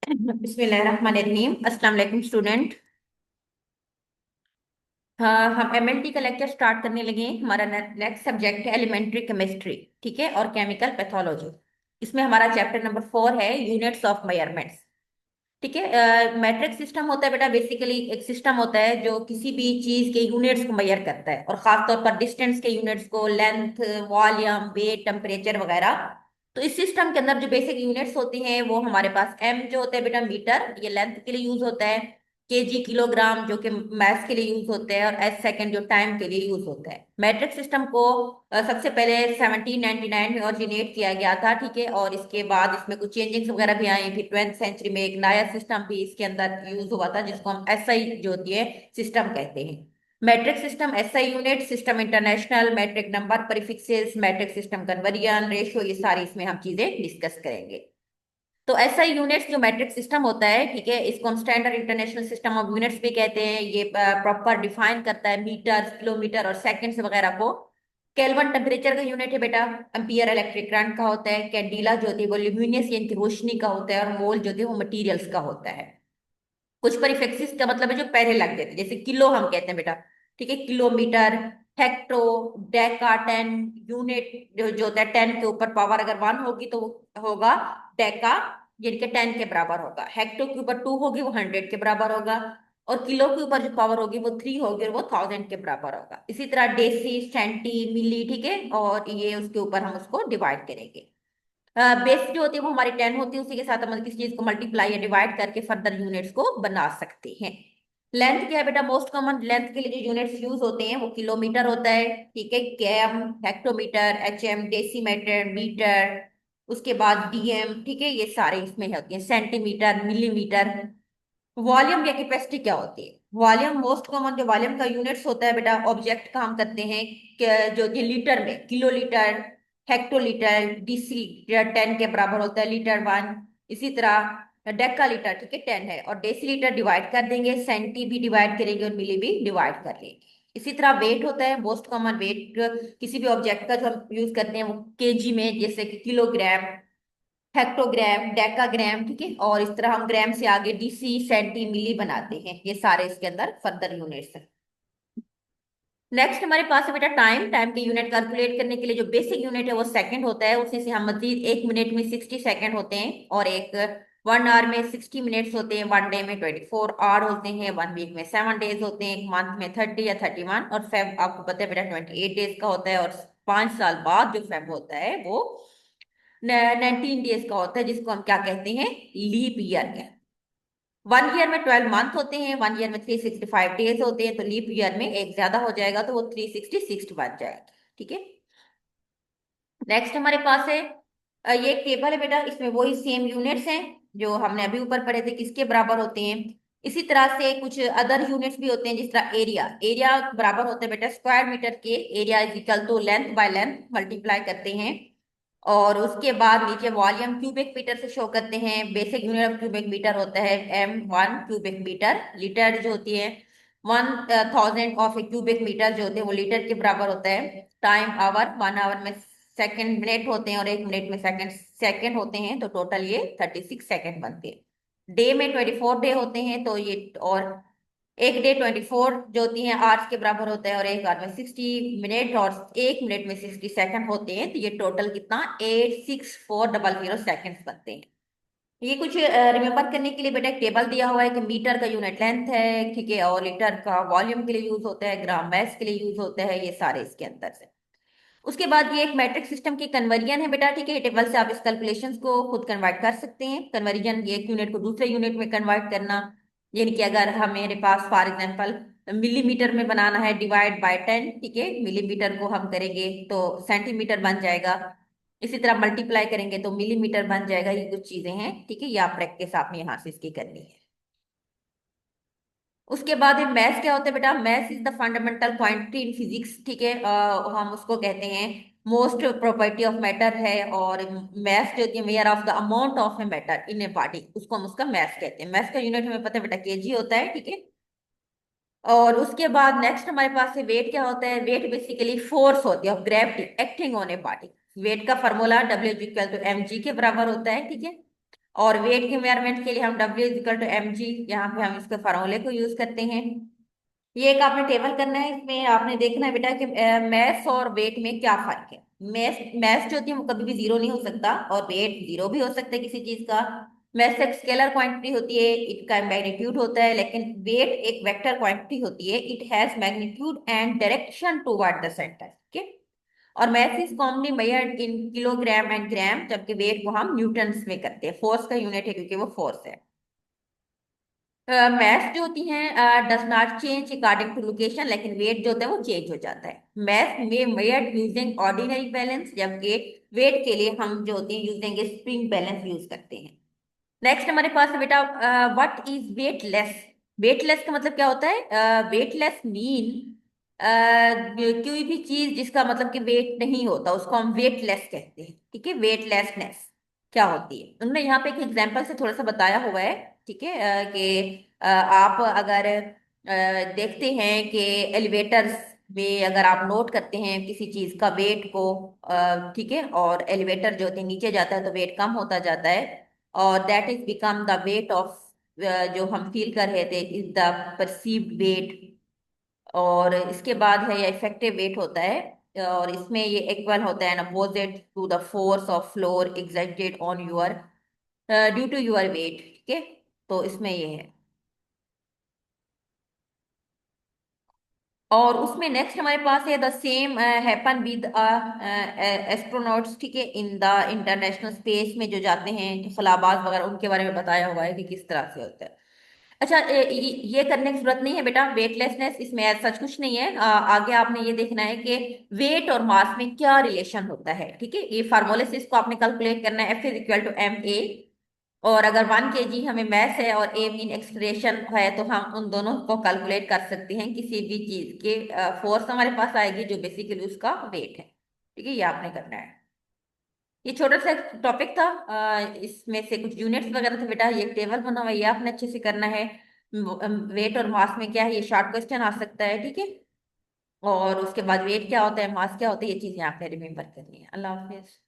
बिस्मिल्लाहिर्रहमानिर्रहीम। अस्सलाम वालेकुम स्टूडेंट। हाँ, हम एमएलटी का लेक्चर स्टार्ट करने लगे हैं। हमारा नेक्स्ट सब्जेक्ट है एलिमेंट्री केमिस्ट्री, ठीक है, और केमिकल पैथोलॉजी। इसमें हमारा चैप्टर नंबर 4 है यूनिट्स ऑफ मेजरमेंट्स। ठीक है। मैट्रिक सिस्टम होता है बेटा, बेसिकली एक सिस्टम होता है जो किसी भी चीज के यूनिट्स को मेजर करता है, और खास तौर पर डिस्टेंस के यूनिट्स को, लेंथ, वॉल्यूम, वेट, टेम्परेचर वगैरह। तो इस सिस्टम के अंदर जो बेसिक यूनिट्स होती हैं वो हमारे पास एम जो होता है बेटा मीटर, ये लेंथ के लिए यूज होता है। केजी किलोग्राम जो कि मैथ के लिए यूज होते हैं, और एस सेकंड जो टाइम के लिए यूज होता है। मैट्रिक सिस्टम को सबसे पहले 1799 में ओरिजिनेट किया गया था, ठीक है, और इसके बाद इसमें कुछ चेंजेस वगैरह भी आए। फिर 20th सेंचुरी में एक नया सिस्टम भी इसके अंदर यूज हुआ था, जिसको हम एसआई जो होती है सिस्टम कहते हैं। Metric system, SI unit system, international metric number, prefixes, metric system conversion ratio, ये सारी इसमें हम चीजें डिस्कस करेंगे। तो ऐसा यूनिट्स जो मैट्रिक सिस्टम होता है, ठीक है, इसको हम standard international system of units भी कहते हैं। ये प्रॉपर डिफाइन करता है मीटर, किलोमीटर और सेकंड्स वगैरह को। केल्विन टेम्परेचर का यूनिट है बेटा। एम्पियर इलेक्ट्रिक करंट का होता है। कैंडिला जो होती है वो ल्यूमिनियस यानी कि रोशनी का होता है, और मोल जो होती है वो मटीरियल्स का होता है। कुछ प्रीफिक्सेस का मतलब है जो पहले लग देते हैं, जैसे किलो हम कहते हैं बेटा, ठीक है, kilometre, hecto, Deka, ten. Unit जो होता है, 10 के ऊपर पावर अगर 1 होगी तो वो होगा डेका, यानी कि 10 के बराबर होगा। हेक्टो के ऊपर 2 होगी, वो 100 के बराबर होगा। और किलो के ऊपर जो पावर होगी वो 3 होगी, और वो 1000 के बराबर होगा। इसी तरह डेसी, सेंटी, मिली, ठीक है, और ये उसके ऊपर हम उसको डिवाइड करेंगे। बेस जो होती है वो हमारी 10 होती है, उसी के साथ हम किसी चीज को मल्टीप्लाई या डिवाइड करके फर्दर यूनिट्स को बना सकते हैं। लेंथ क्या है बेटा? मोस्ट कॉमन लेंथ के लिए जो यूनिट्स यूज होते हैं वो किलोमीटर होता है, ठीक है, KM, hectometre, HM, decimetre, metre. उसके बाद डीएम, ठीक है, ये सारे इसमें होते हैं। Centimetre, millimetre. वॉल्यूम या कैपेसिटी क्या होती है? वॉल्यूम, मोस्ट कॉमन जो वॉल्यूम का यूनिट्स होता है बेटा, ऑब्जेक्ट का हम करते हैं जो कि लीटर में, किलोलीटर, हेक्टोलीटर, डिसीलीटर 10 के बराबर होता है, लीटर 1। इसी तरह डेका लीटर, ठीक है, 10 है, और डेसीलीटर डिवाइड कर देंगे, सेंटी भी डिवाइड करेंगे, और मिली भी डिवाइड कर लेंगे। इसी तरह वेट होता है, मोस्ट कॉमन वेट किसी भी ऑब्जेक्ट का जो हम यूज करते हैं वो केजी में, जैसे कि किलोग्राम, हेक्टोग्राम, डेकाग्राम, ठीक है, और इस तरह हम ग्राम से आगे डीसी, सेंटी, मिली बनाते हैं। ये सारे इसके अंदर फर्दर यूनिट्स हैं। नेक्स्ट हमारे पास है बेटा टाइम। टाइम के यूनिट कैलकुलेट करने के लिए जो बेसिक यूनिट है वो सेकंड होता है। उसी से हम मजीद 1 मिनट में 60 सेकंड होते हैं, और एक 1 आवर में 60 मिनट्स होते हैं, 1 डे में 24 आवर होते हैं, 1 वीक में 7 डेज होते हैं, एक मंथ में 30 या 31, और फेब आपको पता है बेटा 28 डेज का होता है, और 5 साल बाद जो फेब होता है वो 19 डेज का होता है, जिसको हम क्या कहते हैं? लीप ईयर का। 1 ईयर में 12 मंथ होते हैं, 1 ईयर में 365 डेज होते हैं, तो लीप ईयर में एक ज्यादा हो जाएगा तो वो 366 बन जाएगा, ठीक है। नेक्स्ट हमारे पास है ये एक टेबल है बेटा, इसमें वही सेम यूनिट्स हैं जो हमने अभी ऊपर पढ़े थे, किसके बराबर होते हैं। इसी तरह से कुछ अदर यूनिट्स भी होते हैं, जिस तरह एरिया। एरिया बराबर होता है बेटा स्क्वायर मीटर के। Area is equal to length by length multiply करते हैं। और उसके बाद नीचे वॉल्यूम क्यूबिक मीटर से शो करते हैं। Basic unit of cubic metre होता है m1 क्यूबिक मीटर। लीटर जो होती है 1000 ऑफ ए क्यूबिक मीटर जो होते हैं वो लीटर के बराबर होता है। टाइम आवर, 1 आवर में सेकंड मिनट होते हैं, और 1 मिनट में सेकंड सेकंड होते हैं, तो टोटल ये 36 सेकंड बनते हैं। डे में 24 डे होते हैं, तो ये, और एक डे 24 जो होती है आवर्स के बराबर होता है, और एक आवर में 60 मिनट, और 1 मिनट में 60 सेकंड होते हैं, तो ये टोटल कितना 86400 सेकंड्स बनते हैं। ये कुछ रिमेम्बर करने के लिए बेटा एक टेबल दिया हुआ है कि मीटर का यूनिट लेंथ है, ठीक है, और लीटर का वॉल्यूम के लिए यूज होता है, ग्राम मैस के लिए यूज होता है, ये सारे इसके अंदर से। उसके बाद ये एक मैट्रिक सिस्टम की कन्वर्जन है बेटा, ठीक है, टेबल से आप इस कैलकुलेशंस को खुद कन्वर्ट कर सकते हैं। कन्वर्जन, ये एक यूनिट को दूसरे यूनिट में कन्वर्ट करना, यानी कि अगर हमारे पास फॉर एग्जांपल मिलीमीटर में बनाना है, डिवाइड बाय 10, ठीक है, मिलीमीटर को हम करेंगे तो सेंटीमीटर बन जाएगा। इसी तरह मल्टीप्लाई करेंगे तो मिलीमीटर बन जाएगा। ये कुछ चीजें हैं, ठीक है, ये आप प्रैक्टिस आपने यहाँ से इसकी करनी है। उसके बाद मैथ्स क्या होता है बेटा? Maths is the fundamental quantity in physics, ठीक है, हम उसको कहते हैं मोस्ट प्रॉपर्टी ऑफ मैटर है। और मैथ्स जो होती है mayor of the amount of a matter in a body, उसको हम उसका मैथ्स कहते हैं। मैथ्स का यूनिट हमें पता है बेटा केजी होता है, ठीक है। और उसके बाद नेक्स्ट हमारे पास है वेट। क्या होता है? वेट बेसिकली फोर्स होती है of gravity acting on a body. Weight का formula W equal to M G के बराबर होता है, ठीक है। और वेट के मेजरमेंट के लिए हम W equal to M G, यहाँ पे हम इसके फार्मूले को यूज करते हैं। ये एक आपने टेबल करना है, इसमें आपने देखना है बेटा कि मैथ और वेट में क्या फर्क है। मैथ मैथ जो होती है वो कभी भी जीरो नहीं हो सकता, और वेट जीरो भी हो सकता है किसी चीज का। मैथ एक स्केलर क्वांटिटी होती है, इनका मैग्नीट्यूड होता है, लेकिन वेट एक वेक्टर क्वांटिटी होती है, it has magnitude and direction toward the centre. ठीक है। और mass is commonly measured in kilogram and gram, जबकि वेट को हम न्यूटन्स में करते हैं, फोर्स का यूनिट है क्योंकि वो फोर्स है। मैथ जो होती हैं does not change according to location, लेकिन वेट जो होता है वो चेंज हो जाता है। मैथ में मेजर्ड यूजिंग ऑर्डिनरी बैलेंस, जबकि वेट के लिए हम जो होती है यूजिंग स्प्रिंग बैलेंस यूज करते हैं। नेक्स्ट हमारे पास है बेटा, व्हाट इज वेटलेस। वेटलेस का मतलब क्या होता है? वेटलेस मीन कोई भी चीज जिसका मतलब कि वेट नहीं होता उसको हम वेटलेस कहते हैं। ठीक है, वेटलेसनेस क्या होती है उन्होंने यहाँ पे एक एग्जांपल से थोड़ा सा बताया हुआ है। ठीक है, कि आप अगर देखते हैं कि एलिवेटर्स में अगर आप नोट करते हैं किसी चीज का वेट को, ठीक है, और एलिवेटर जो होते हैं नीचे जाता है तो वेट कम होता जाता है, और that is become the weight of, जो हम फील कर रहे थे इज द परसीव्ड वेट। और इसके बाद है ये इफेक्टिव वेट होता है, और इसमें ये इक्वल होता है opposite to the force of floor exerted on your due to your weight. ठीक है, तो इसमें ये है। और उसमें नेक्स्ट हमारे पास है the same happen with astronauts. ठीक है, इन द इंटरनेशनल स्पेस में जो जाते हैं खलाबाज वगैरह, उनके बारे में बताया हुआ है कि किस तरह से होता है। अच्छा, ये करने की जरूरत नहीं है बेटा, वेटलेसनेस इसमें ऐसा सच कुछ नहीं है। आगे आपने ये देखना है कि वेट और मास में क्या रिलेशन होता है। ठीक है, ये फार्मूले से इसको आपने कैलकुलेट करना है, F is equal to M A. और अगर 1 kg हमें मैस है और ए मीन एक्सलेरेशन है, तो हम उन दोनों को कैलकुलेट कर सकते हैं किसी भी चीज के। फोर्स हमारे पास आएगी जो बेसिकली उसका वेट है। ठीक है, ये आपने करना है। ये छोटा सा टॉपिक था, इसमें से कुछ यूनिट्स वगैरह थे बेटा, ये टेबल बना हुआ है, ये आपने अच्छे से करना है। वेट और मास में क्या है, ये शॉर्ट क्वेश्चन आ सकता है। ठीक है, और उसके बाद वेट क्या होता है, मास क्या होता है, ये चीजें आपने रिमेम्बर करनी है। अल्लाह हाफिज।